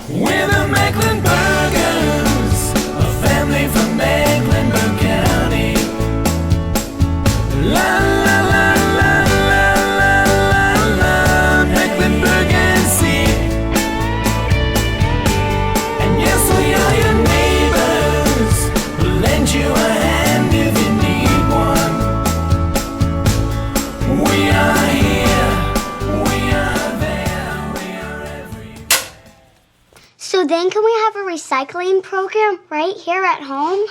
We're the Mecklenburgers, a family from Mecklenburg County. La la la la la la la la, Mecklenburgers see. And yes, we are your neighbors. We'll lend you a hand if you need one. We are here, we are there, we are everywhere. So then can we have a recycling program right here at home?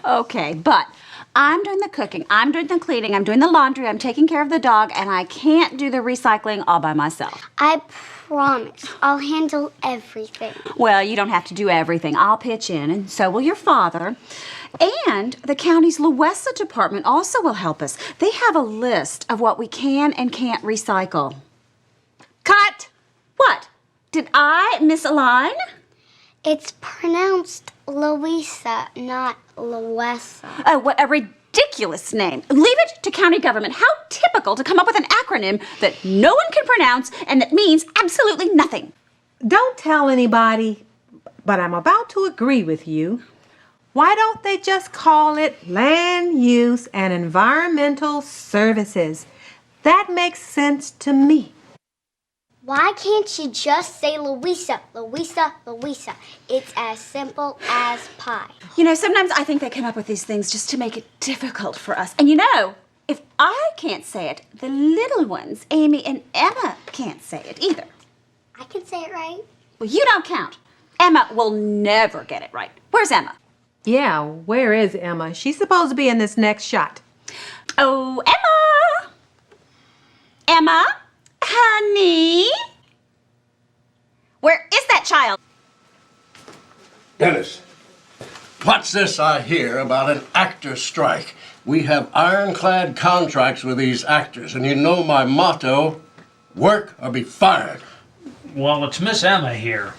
Okay, but I'm doing the cooking, I'm doing the cleaning, I'm doing the laundry, I'm taking care of the dog, and I can't do the recycling all by myself. I promise I'll handle everything. Well, you don't have to do everything. I'll pitch in, and so will your father. And the county's LUESA department also will help us. They have a list of what we can and can't recycle. Cut! What? Did I misalign? It's pronounced LUESA, not LUESA. Oh, what a ridiculous name. Leave it to county government. How typical to come up with an acronym that no one can pronounce and that means absolutely nothing. Don't tell anybody, but I'm about to agree with you. Why don't they just call it Land Use and Environmental Services? That makes sense to me. Why can't you just say LUESA, LUESA, LUESA? It's as simple as pie. You know, sometimes I think they come up with these things just to make it difficult for us. And you know, if I can't say it, the little ones, Amy and Emma, can't say it either. I can say it right. Well, you don't count. Emma will never get it right. Where's Emma? Yeah, where is Emma? She's supposed to be in this next shot. Oh, Emma! Emma? Honey? Where is that child? Dennis, what's this I hear about an actor strike? We have ironclad contracts with these actors, and you know my motto, work or be fired. Well, it's Miss Emma here.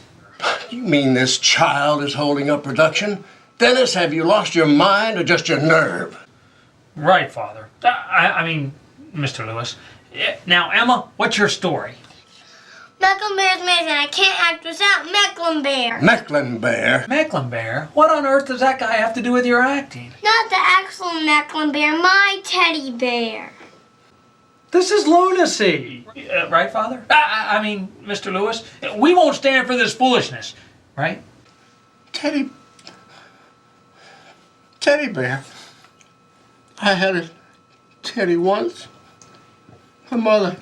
You mean this child is holding up production? Dennis, have you lost your mind or just your nerve? Right, Father. I mean, Mr. Lewis. Now, Emma, what's your story? Mecklenburgers missing. I can't act without Mecklenburg. Mecklenburg? Mecklenburg? What on earth does that guy have to do with your acting? Not the actual Mecklenburg, my teddy bear. This is lunacy. Right, Father? I mean, Mr. Lewis, we won't stand for this foolishness, right? Teddy bear. I had a teddy once. Her mother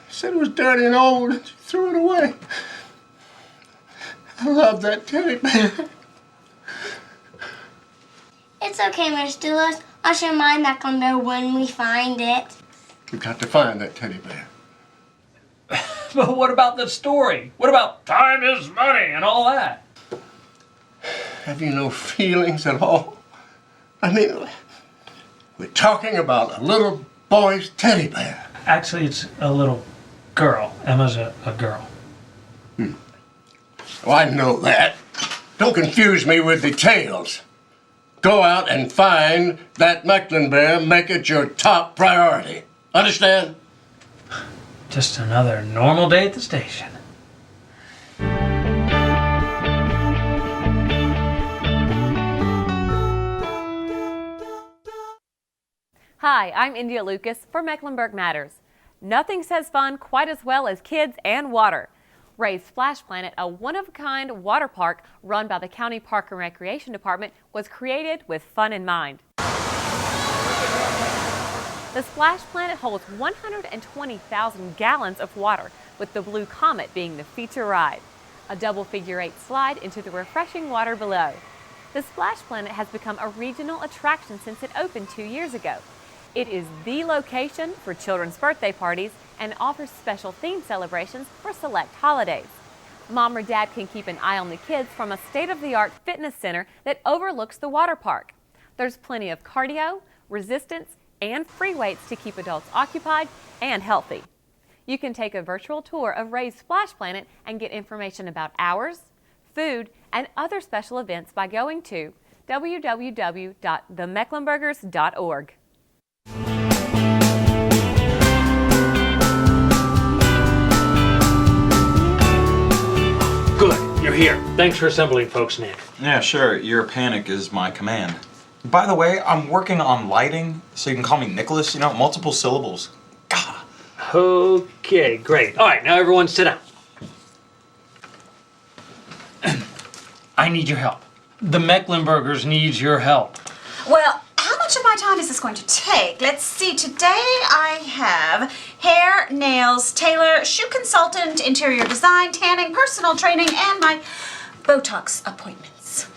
said it was dirty and old and she threw it away. I love that teddy bear. It's okay, Mr. Lewis. I'll show my Mecklenburg when we find it. You've got to find that teddy bear. But what about the story? What about time is money and all that? Have you no feelings at all? I mean, we're talking about a little boy's teddy bear. Actually, it's a little girl. Emma's a girl. Oh, I know that. Don't confuse me with details. Go out and find that Mecklenburg. Make it your top priority. Understand? Just another normal day at the station. Hi, I'm India Lucas for Mecklenburg Matters. Nothing says fun quite as well as kids and water. Ray's Splash Planet, a one-of-a-kind water park run by the County Park and Recreation Department, was created with fun in mind. The Splash Planet holds 120,000 gallons of water, with the Blue Comet being the feature ride. A double figure-8 slide into the refreshing water below. The Splash Planet has become a regional attraction since it opened 2 years ago. It is the location for children's birthday parties and offers special theme celebrations for select holidays. Mom or Dad can keep an eye on the kids from a state-of-the-art fitness center that overlooks the water park. There's plenty of cardio, resistance, and free weights to keep adults occupied and healthy. You can take a virtual tour of Ray's Splash Planet and get information about hours, food, and other special events by going to www.themecklenburgers.org. here. Thanks for assembling, folks, Nick. Yeah, sure. Your panic is my command. By the way, I'm working on lighting, so you can call me Nicholas, you know, multiple syllables. God. Okay, great. All right, now everyone sit down. I need your help. The Mecklenburgers needs your help. Well, how much of my time is this going to take? Let's see, today I have hair, nails, tailor, shoe consultant, interior design, tanning, personal training, and my Botox appointments.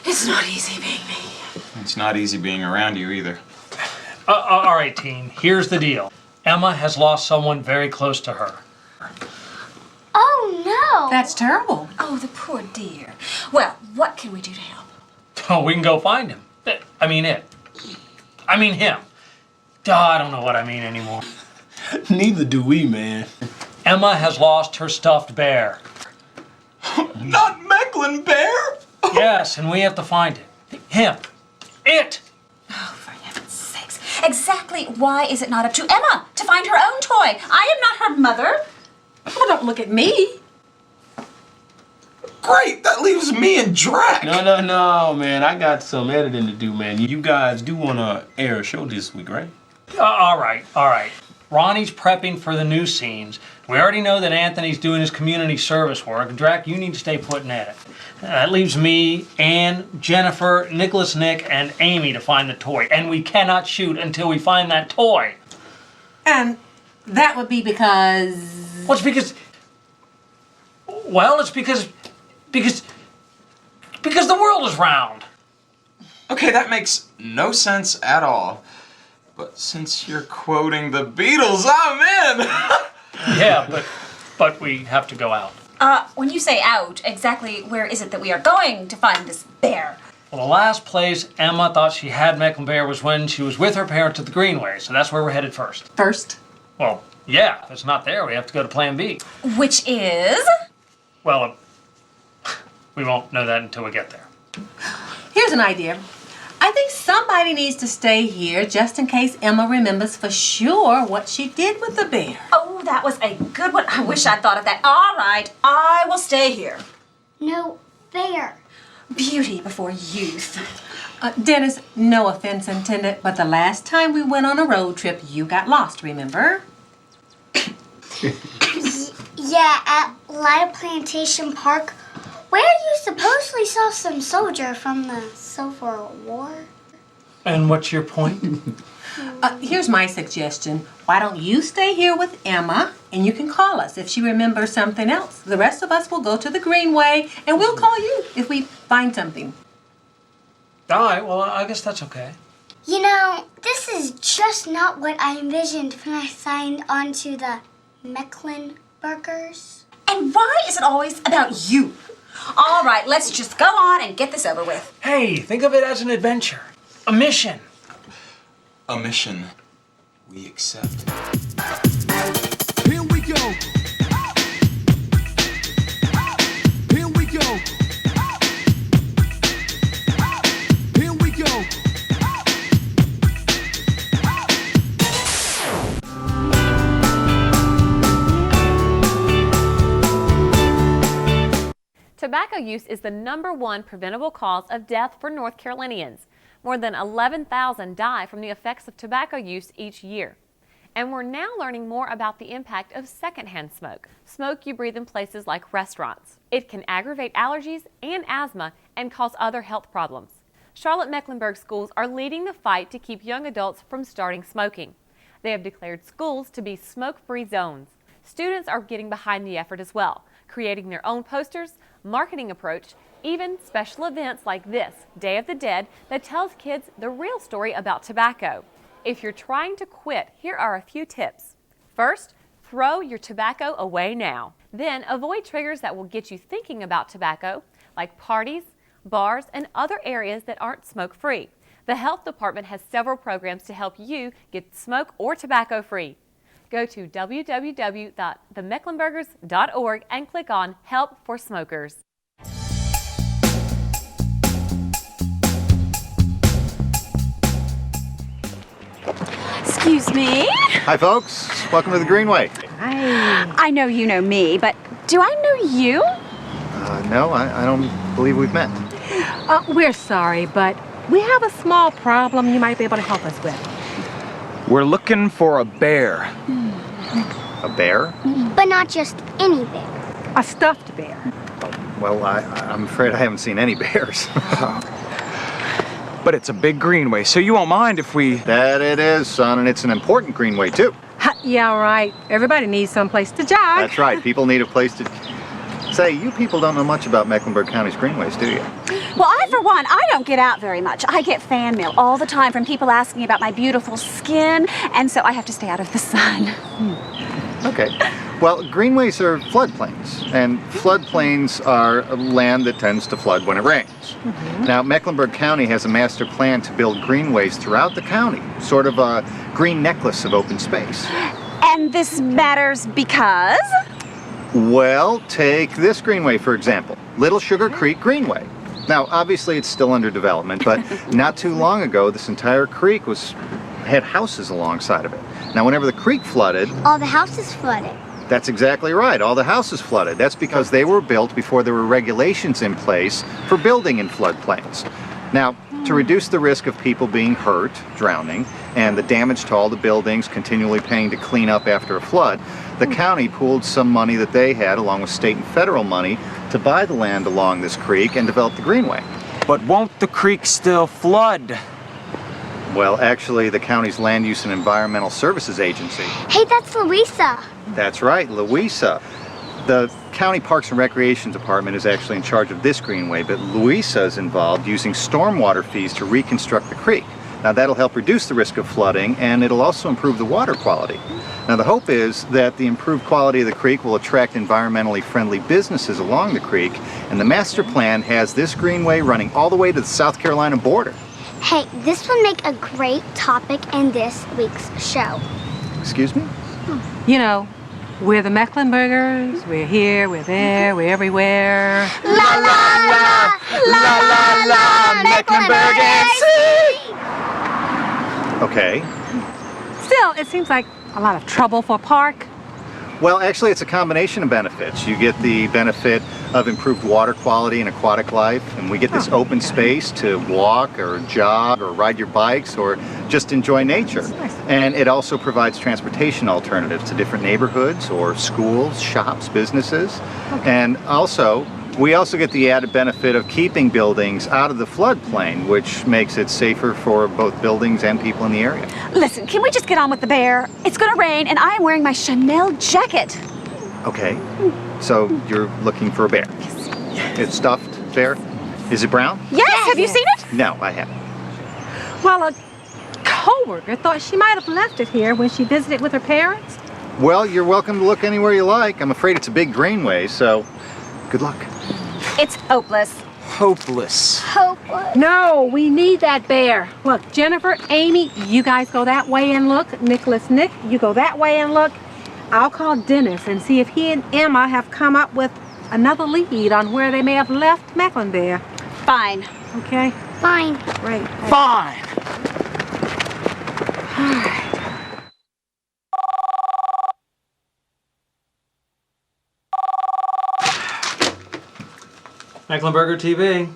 It's not easy being me. It's not easy being around you either. All right, team, here's the deal. Emma has lost someone very close to her. Oh no! That's terrible. Oh, the poor dear. Well, what can we do to help? Oh, we can go find him. I mean him. Duh, I don't know what I mean anymore. Neither do we, man. Emma has lost her stuffed bear. Not Mecklin Bear? Yes, and we have to find it. Him. It. Oh, for heaven's sakes. Exactly why is it not up to Emma to find her own toy? I am not her mother. Well, don't look at me. Great, that leaves me and Drac. No, man. I got some editing to do, man. You guys do want to air a show this week, right? All right. Ronnie's prepping for the new scenes. We already know that Anthony's doing his community service work. Drac, you need to stay put and edit. That leaves me, Ann, Jennifer, Nicholas, Nick, and Amy to find the toy. And we cannot shoot until we find that toy. And that would be because... Well, it's because the world is round. Okay, that makes no sense at all. But since you're quoting the Beatles, I'm in! Yeah, but we have to go out. When you say out, exactly where is it that we are going to find this bear? Well, the last place Emma thought she had Mecklen Bear was when she was with her parents at the Greenway, so that's where we're headed first. First? Well, yeah, if it's not there, we have to go to Plan B. Which is? Well, we won't know that until we get there. Here's an idea. I think somebody needs to stay here just in case Emma remembers for sure what she did with the bear. Oh, that was a good one. I wish I'd thought of that. All right, I will stay here. No fair. Beauty before youth. Dennis, no offense intended, but the last time we went on a road trip, you got lost, remember? Yeah, at Lida Plantation Park, where you supposedly saw some soldier from the Civil War. And what's your point? Here's my suggestion. Why don't you stay here with Emma, and you can call us if she remembers something else. The rest of us will go to the Greenway, and we'll call you if we find something. All right, well, I guess that's okay. You know, this is just not what I envisioned when I signed on to the Mecklenburgers. And why is it always about you? All right, let's just go on and get this over with. Hey, think of it as an adventure. A mission. A mission we accept. Here we go. Here we go. Here we go. Tobacco use is the #1 preventable cause of death for North Carolinians. More than 11,000 die from the effects of tobacco use each year. And we're now learning more about the impact of secondhand smoke, smoke you breathe in places like restaurants. It can aggravate allergies and asthma and cause other health problems. Charlotte Mecklenburg schools are leading the fight to keep young adults from starting smoking. They have declared schools to be smoke-free zones. Students are getting behind the effort as well, creating their own posters, marketing approach, even special events like this, Day of the Dead, that tells kids the real story about tobacco. If you're trying to quit, here are a few tips. First, throw your tobacco away now. Then avoid triggers that will get you thinking about tobacco, like parties, bars, and other areas that aren't smoke-free. The health department has several programs to help you get smoke or tobacco free. Go to www.themecklenburgers.org and click on Help for Smokers. Excuse me? Hi, folks. Welcome to the Greenway. I know you know me, but do I know you? No, I don't believe we've met. We're sorry, but we have a small problem you might be able to help us with. We're looking for a bear. A bear? But not just any bear. A stuffed bear. Well, I'm afraid I haven't seen any bears. But it's a big greenway, so you won't mind if we... That it is, son, and it's an important greenway, too. Yeah, right. Everybody needs someplace to jog. That's right. People need a place to... Say, you people don't know much about Mecklenburg County's greenways, do you? Well, for one, I don't get out very much. I get fan mail all the time from people asking about my beautiful skin, and so I have to stay out of the sun. Okay. Well, greenways are floodplains, and floodplains are land that tends to flood when it rains. Now, Mecklenburg County has a master plan to build greenways throughout the county, sort of a green necklace of open space. And this matters because? Well, take this greenway, for example, Little Sugar Creek Greenway. Now, obviously, it's still under development, but not too long ago, this entire creek had houses alongside of it. Now, whenever the creek flooded... All the houses flooded. That's exactly right. All the houses flooded. That's because they were built before there were regulations in place for building in floodplains. Now, to reduce the risk of people being hurt, drowning, and the damage to all the buildings, continually paying to clean up after a flood, the county pooled some money that they had, along with state and federal money, to buy the land along this creek and develop the greenway. But won't the creek still flood? Well, actually, the county's Land Use and Environmental Services Agency. Hey, that's LUESA. That's right, LUESA. The County Parks and Recreation Department is actually in charge of this greenway, but LUESA is involved using stormwater fees to reconstruct the creek. Now, that'll help reduce the risk of flooding, and it'll also improve the water quality. Now, the hope is that the improved quality of the creek will attract environmentally friendly businesses along the creek, and the master plan has this greenway running all the way to the South Carolina border. Hey, this would make a great topic in this week's show. Excuse me? You know, we're the Mecklenburgers. We're here, we're there, we're everywhere. La la la, la la la, Mecklenburgers. Okay. Still, it seems like a lot of trouble for Park. Well, actually, it's a combination of benefits. You get the benefit of improved water quality and aquatic life, and we get this open space to walk or jog or ride your bikes or just enjoy nature. And it also provides transportation alternatives to different neighborhoods or schools, shops, businesses. And also, we also get the added benefit of keeping buildings out of the floodplain, which makes it safer for both buildings and people in the area. Listen, can we just get on with the bear? It's gonna rain, and I am wearing my Chanel jacket. Okay, so you're looking for a bear? Yes. It's stuffed bear? Is it brown? Yes, have you seen it? No, I haven't. Well, a coworker thought she might have left it here when she visited with her parents. Well, you're welcome to look anywhere you like. I'm afraid it's a big greenway, so good luck. It's hopeless. Hopeless. Hopeless. No, we need that bear. Look, Jennifer, Amy, you guys go that way and look. Nicholas, Nick, you go that way and look. I'll call Dennis and see if he and Emma have come up with another lead on where they may have left Mecklenburg. Fine. Okay? Fine. Right. Fine. Mecklenburger TV.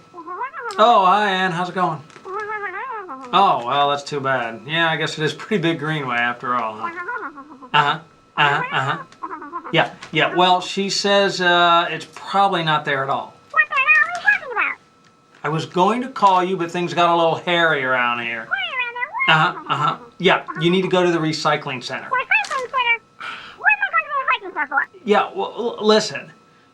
Oh, hi, Ann. How's it going? Oh, well, that's too bad. Yeah, I guess it is pretty big greenway after all, huh? Yeah. Well, she says it's probably not there at all. I was going to call you, but things got a little hairy around here. Yeah, you need to go to the recycling center. Yeah, well, listen.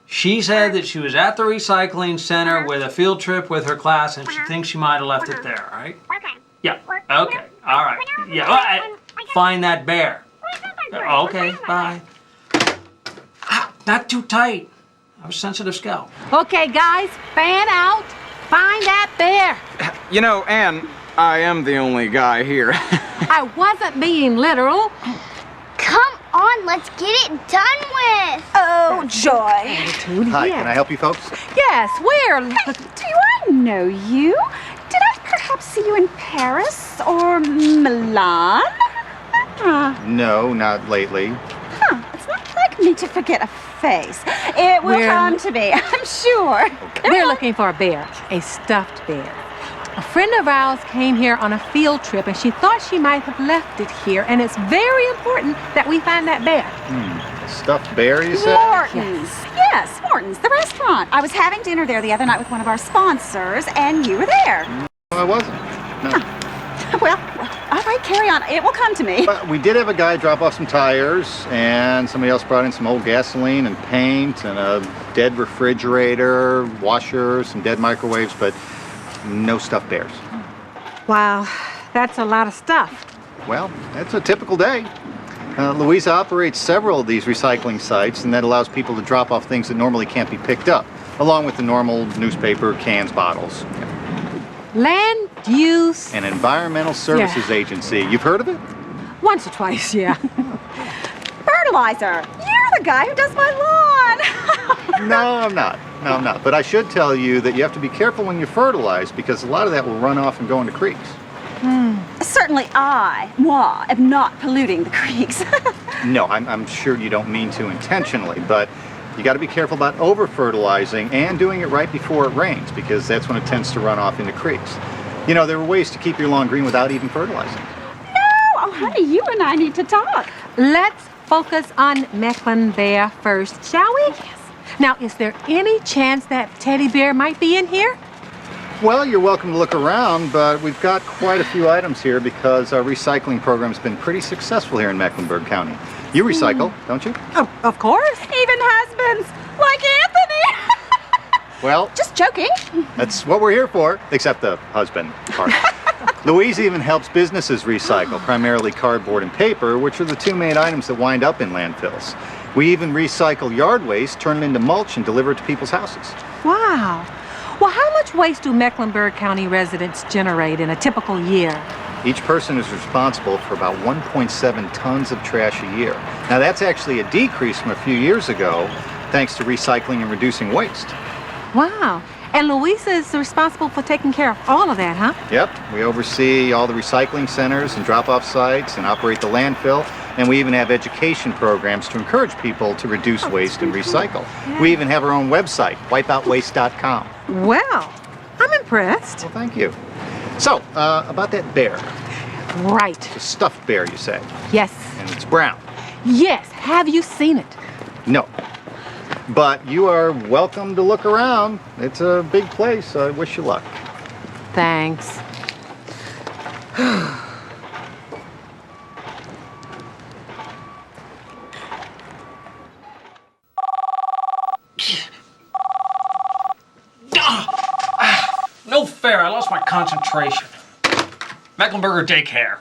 She said that she was at the recycling center with a field trip with her class, and she thinks she might have left it there, right? Okay. Yeah, okay, all right. Yeah, all right. Find that bear. Okay, bye. Ah, not too tight. I have a sensitive scalp. Okay, guys, fan out. Find that bear. You know, Ann, I am the only guy here. I wasn't being literal. Come on, let's get it done with. Oh, joy. Hi, can I help you folks? Yes, where? Do I know you? Did I perhaps see you in Paris or Milan? No, not lately. It's not like me to forget a face. It will We're- come to me, I'm sure. We're looking for a bear, a stuffed bear. A friend of ours came here on a field trip and she thought she might have left it here, and it's very important that we find that bear. A stuffed bear, you said? Morton's. Yes, Morton's, the restaurant. I was having dinner there the other night with one of our sponsors, and you were there. No, I wasn't. No. Well, all right, carry on. It will come to me. But we did have a guy drop off some tires, and somebody else brought in some old gasoline and paint and a dead refrigerator, washer, some dead microwaves, but no stuffed bears. Wow, that's a lot of stuff. Well, that's a typical day. LUESA operates several of these recycling sites, and that allows people to drop off things that normally can't be picked up, along with the normal newspaper, cans, bottles. Land Use. An environmental services agency. You've heard of it? Once or twice, yeah. Fertilizer. You're the guy who does my lawn. No, I'm not. No, I'm not. But I should tell you that you have to be careful when you fertilize, because a lot of that will run off and go into creeks. Certainly moi, am not polluting the creeks. No, I'm sure you don't mean to intentionally, but you got to be careful about over-fertilizing and doing it right before it rains, because that's when it tends to run off into creeks. You know, there are ways to keep your lawn green without even fertilizing. Oh, honey, you and I need to talk. Let's focus on Mecklenburg first, shall we? Yes. Now, is there any chance that teddy bear might be in here? Well, you're welcome to look around, but we've got quite a few items here because our recycling program's been pretty successful here in Mecklenburg County. You recycle, don't you? Oh, of course. Even husbands, like Anthony. Well, Just joking. that's what we're here for, except the husband part. Louise even helps businesses recycle, primarily cardboard and paper, which are the two main items that wind up in landfills. We even recycle yard waste, turn it into mulch, and deliver it to people's houses. Wow. Well, how much waste do Mecklenburg County residents generate in a typical year? Each person is responsible for about 1.7 tons of trash a year. Now, that's actually a decrease from a few years ago, thanks to recycling and reducing waste. Wow. And Louisa is responsible for taking care of all of that, huh? Yep, we oversee all the recycling centers and drop-off sites and operate the landfill, and we even have education programs to encourage people to reduce waste and recycle. We even have our own website, wipeoutwaste.com. Well, I'm impressed. Well, thank you. So, about that bear, Right. the stuffed bear, you say, Yes. and it's brown. Yes. Have you seen it? No. But you are welcome to look around. It's a big place. I wish you luck. Thanks. No fair, I lost my concentration. Mecklenburger daycare.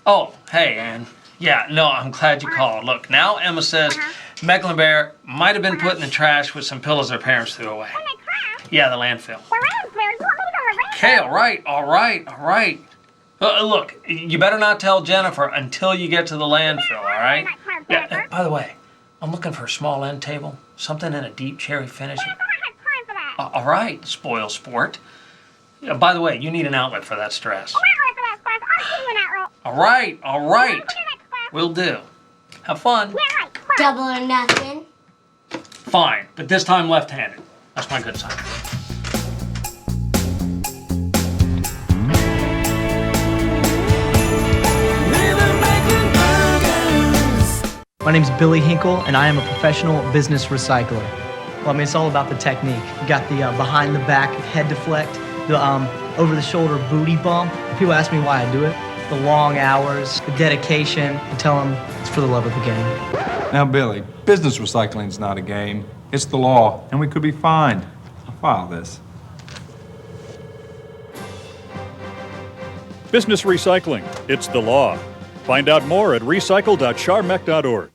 Oh, hey, Ann. Yeah, no, I'm glad you called. Look, now Emma says Mecklenburg might have been put in the trash with some pillows their parents threw away. Yeah, the landfill. Okay, all right. Look, you better not tell Jennifer until you get to the landfill, all right? Yeah, by the way, I'm looking for a small end table, something in a deep cherry finish. All right, spoil sport. By the way, you need an outlet for that stress. All right. Will do. Have fun. Double or nothing. Fine, but this time left-handed. That's my good side. My name's Billy Hinkle, and I am a professional business recycler. Well, I mean, it's all about the technique. You got the behind the back head deflect, the over the shoulder booty bump. People ask me why I do it. The long hours, the dedication. I tell them it's for the love of the game. Now, Billy, business recycling's not a game. It's the law, and we could be fined. I'll file this. Business recycling, it's the law. Find out more at recycle.charmec.org.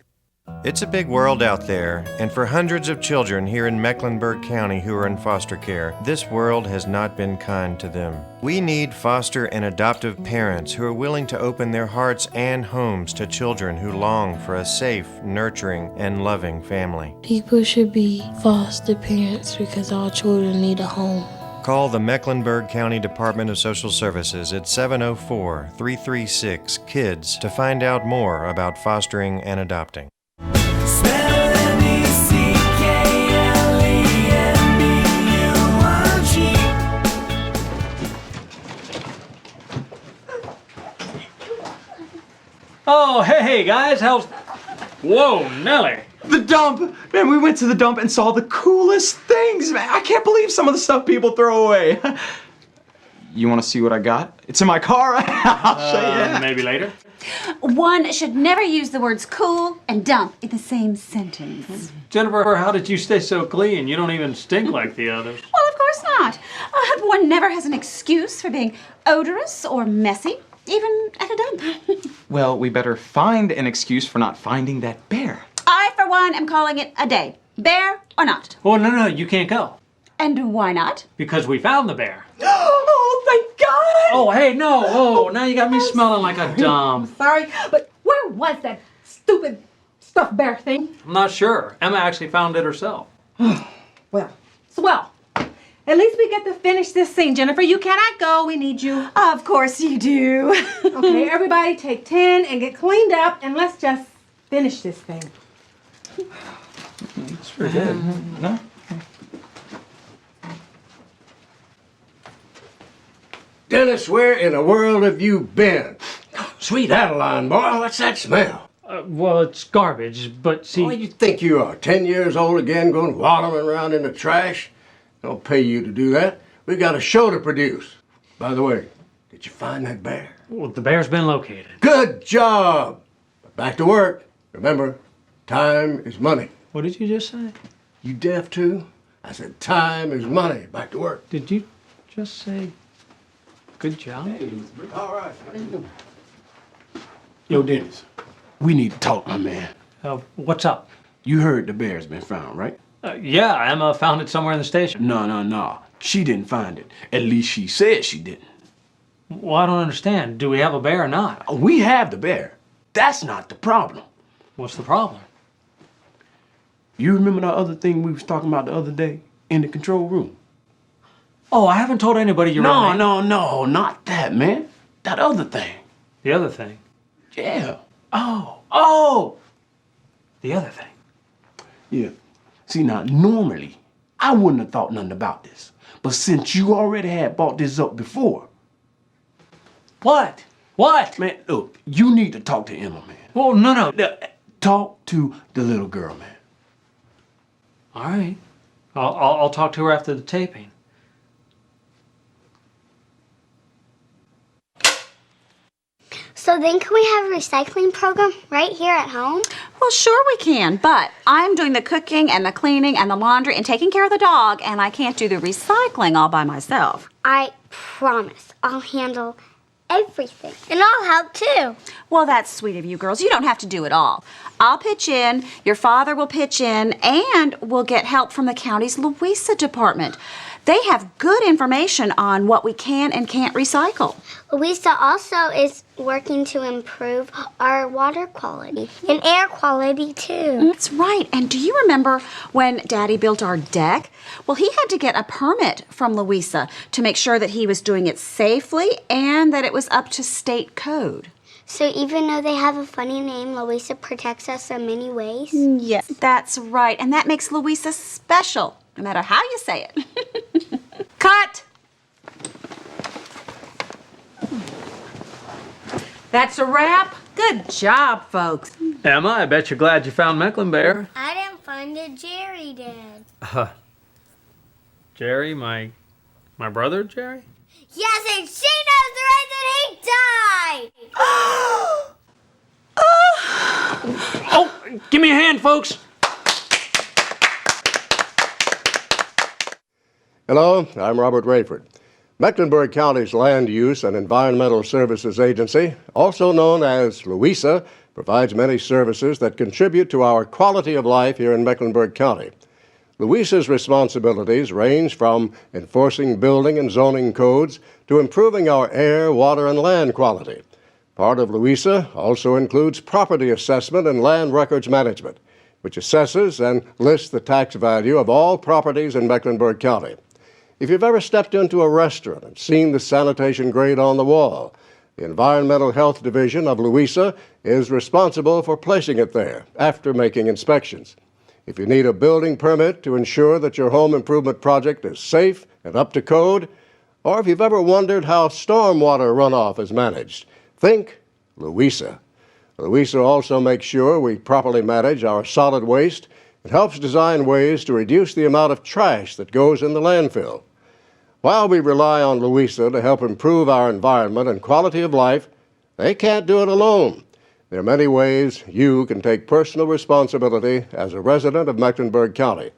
It's a big world out there, and for hundreds of children here in Mecklenburg County who are in foster care, this world has not been kind to them. We need foster and adoptive parents who are willing to open their hearts and homes to children who long for a safe, nurturing, and loving family. People should be foster parents because all children need a home. Call the Mecklenburg County Department of Social Services at 704-336-KIDS to find out more about fostering and adopting. Smell and hey guys, how's... Whoa, Nelly. The dump! Man, we went to the dump and saw the coolest things, man. I can't believe some of the stuff people throw away. You want to see what I got? It's in my car. I'll show you. Maybe later. One should never use the words cool and dump in the same sentence. Jennifer, how did you stay so clean? You don't even stink like the others. Well, of course not. One never has an excuse for being odorous or messy, even at a dump. Well, we better find an excuse for not finding that bear. I, for one, am calling it a day. Bear or not. Oh, no, you can't go. And why not? Because we found the bear. Oh, thank God! Oh, hey, no. Oh, now you got me smelling like a dump. Sorry, but where was that stupid stuffed bear thing? I'm not sure. Emma actually found it herself. Well, swell. At least we get to finish this scene. Jennifer, you cannot go. We need you. Of course you do. Okay, everybody take 10 and get cleaned up, and let's just finish this thing. It's pretty good. No? Dennis, where in the world have you been? Sweet Adeline, boy, what's that smell? Well, it's garbage, but see... Oh, you think you are 10 years old again going wallowing around in the trash? Don't pay you to do that. We got a show to produce. By the way, did you find that bear? Well, the bear's been located. Good job! But back to work. Remember, time is money. What did you just say? You deaf too? I said time is money. Back to work. Did you just say good job? All right. Yo, Dennis, we need to talk, my man. What's up? You heard the bear's been found, right? Yeah, Emma found it somewhere in the station. No. She didn't find it. At least she said she didn't. Well, I don't understand. Do we have a bear or not? We have the bear. That's not the problem. What's the problem? You remember that other thing we was talking about the other day in the control room? Oh, I haven't told anybody your real name. No, not that, man. That other thing. The other thing? Yeah. Oh! The other thing. Yeah. See, now, normally, I wouldn't have thought nothing about this. But since you already had brought this up before... What? Man, look, you need to talk to Emma, man. Well, no. Talk to the little girl, man. All right. I'll talk to her after the taping. So then can we have a recycling program right here at home? Well, sure we can, but I'm doing the cooking and the cleaning and the laundry and taking care of the dog, and I can't do the recycling all by myself. I promise I'll handle everything. And I'll help too. Well, that's sweet of you girls. You don't have to do it all. I'll pitch in, your father will pitch in, and we'll get help from the county's LUESA department. They have good information on what we can and can't recycle. LUESA also is working to improve our water quality and air quality too. That's right. And do you remember when Daddy built our deck? Well, he had to get a permit from LUESA to make sure that he was doing it safely and that it was up to state code. So even though they have a funny name, LUESA protects us in many ways? Yes, that's right. And that makes LUESA special, no matter how you say it. Cut! That's a wrap. Good job, folks. Emma, I bet you're glad you found Mecklenburg. I didn't find it, Jerry did. Jerry, my brother, Jerry? Yes, and she knows the reason he died! Oh, give me a hand, folks. Hello, I'm Robert Rayford. Mecklenburg County's Land Use and Environmental Services Agency, also known as LUESA, provides many services that contribute to our quality of life here in Mecklenburg County. LUESA's responsibilities range from enforcing building and zoning codes to improving our air, water, and land quality. Part of LUESA also includes property assessment and land records management, which assesses and lists the tax value of all properties in Mecklenburg County. If you've ever stepped into a restaurant and seen the sanitation grade on the wall, the Environmental Health Division of LUESA is responsible for placing it there after making inspections. If you need a building permit to ensure that your home improvement project is safe and up to code, or if you've ever wondered how stormwater runoff is managed, think LUESA. LUESA also makes sure we properly manage our solid waste and helps design ways to reduce the amount of trash that goes in the landfill. While we rely on LUESA to help improve our environment and quality of life, they can't do it alone. There are many ways you can take personal responsibility as a resident of Mecklenburg County.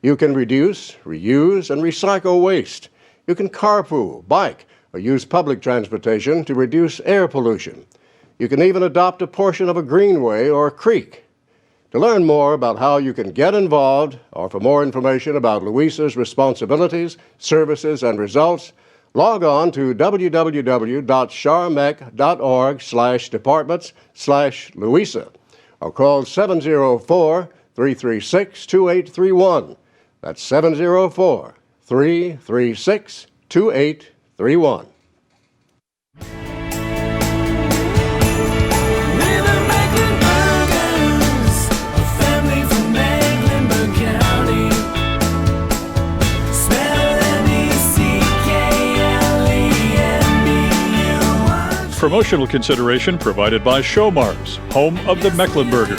You can reduce, reuse, and recycle waste. You can carpool, bike, or use public transportation to reduce air pollution. You can even adopt a portion of a greenway or a creek. To learn more about how you can get involved, or for more information about LUESA's responsibilities, services, and results, log on to www.charmec.org/departments/LUESA or call 704-336-2831. That's 704-336-2831. Promotional consideration provided by Showmars, home of the Mecklenburger.